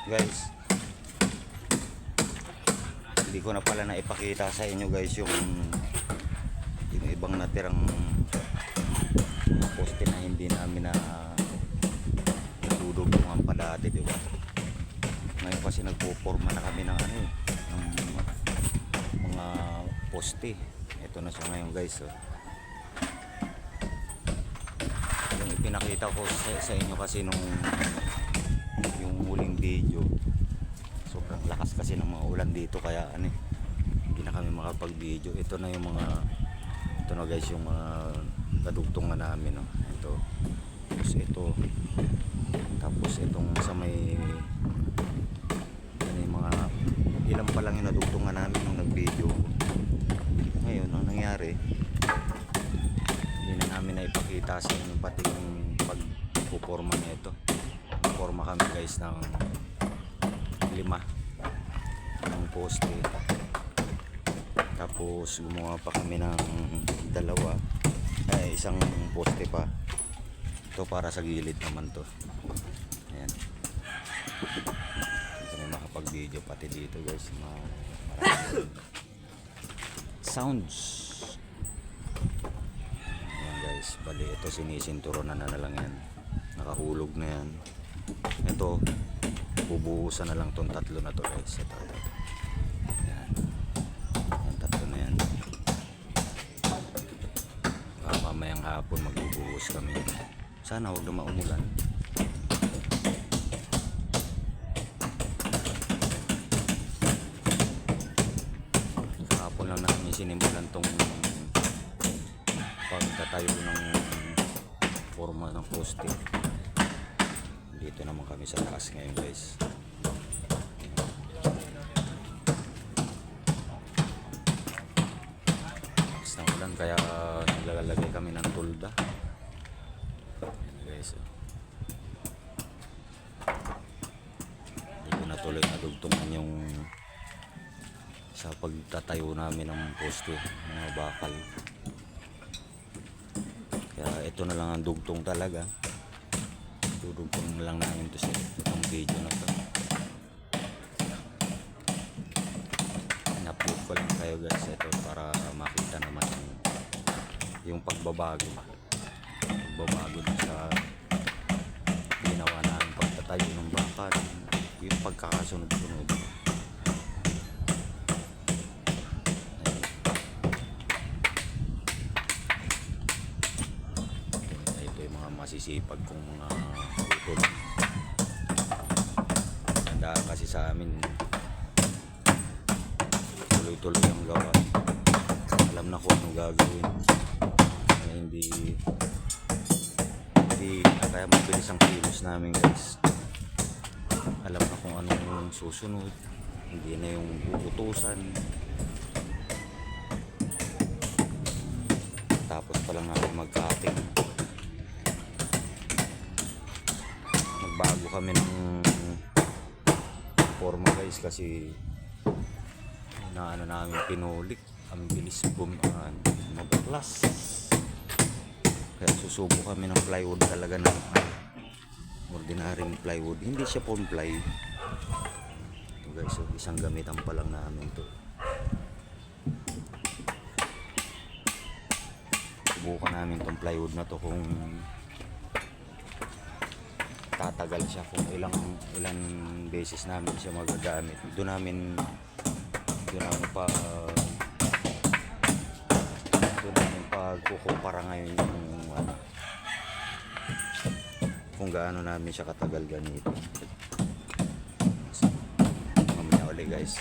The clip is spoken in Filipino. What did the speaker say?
guys, hindi ko na pala na ipakita sa inyo guys yung ibang natirang poste na hindi namin na nadudugtungan pa dati, diba? Ngayon kasi nagpo-forma na kami ng ano, ng mga poste. Ito na siya ngayon guys, oh. Yung ipinakita ko sa inyo kasi nung yung huling video, sobrang lakas kasi ng mga ulan dito, kaya ano, hindi na kami makapag-video. Ito na yung mga, ito na guys yung mga nadugtungan namin, oh. Ito, tapos itong sa may ano, yung mga ilan pa lang yung nadugtungan namin nung nag-video. Ngayon ang nangyari, hindi na namin na ipakita sa inyo pati yung pagpuporma nito. Forma kami guys ng 5 ng poste, tapos gumawa pa kami ng 2 isang poste pa. Ito para sa gilid naman to. Ayan, hindi na makapag-video pati dito guys, marami sounds. Ayan guys, bali ito sinisinturon na lang yan, nakahulog na yan. Ito bubuhusan na lang tong 3 na to guys. Ito. Ayan, yung 3 na yan. Mamayang hapon magbubuhos kami. Sana huwag na maumulan. Kahapon lang namin sinimulan tong pagtatayo ng forma ng poste. Dito naman kami sa taas ngayon guys. Taas ng ulan kaya naglalagay kami ng tulda guys. Hindi ko na tuloy nadugtungan yung sa pagtatayo namin ng poste, mga bakal. Kaya ito na lang ang dugtong talaga. Dudugtong lang namin to sa itong video na to. In-upload ko lang kayo guys ito para makita naman yung pagbabago dun sa ginawa namin pagtatayo ng bakal, yung pagkakasunod-sunod. Ito yung mga masisipag kong mga utol. Tandaan kasi sa amin, tuloy-tuloy ang gawa. Alam na kung anong gagawin. Hindi na kaya mabilis ang kilos namin guys. Alam na kung anong susunod, hindi na yung uutusan. Tapos pa lang namin mag-cutting. Nagbago kami ng forma guys kasi na ano namin pinulik, ang bilis mabaklas. Kaya susubo kami ng plywood talaga, ng ordinaryong plywood, hindi siya foam ply. Ito guys, so isang gamitan pa lang namin to. Subukan namin tong plywood na to kung tatagal siya, kung ilang beses namin siya magagamit. Doon namin pagkukumpara ngayon yung kung gaano namin siya katagal ganito. Mamaya ulit guys.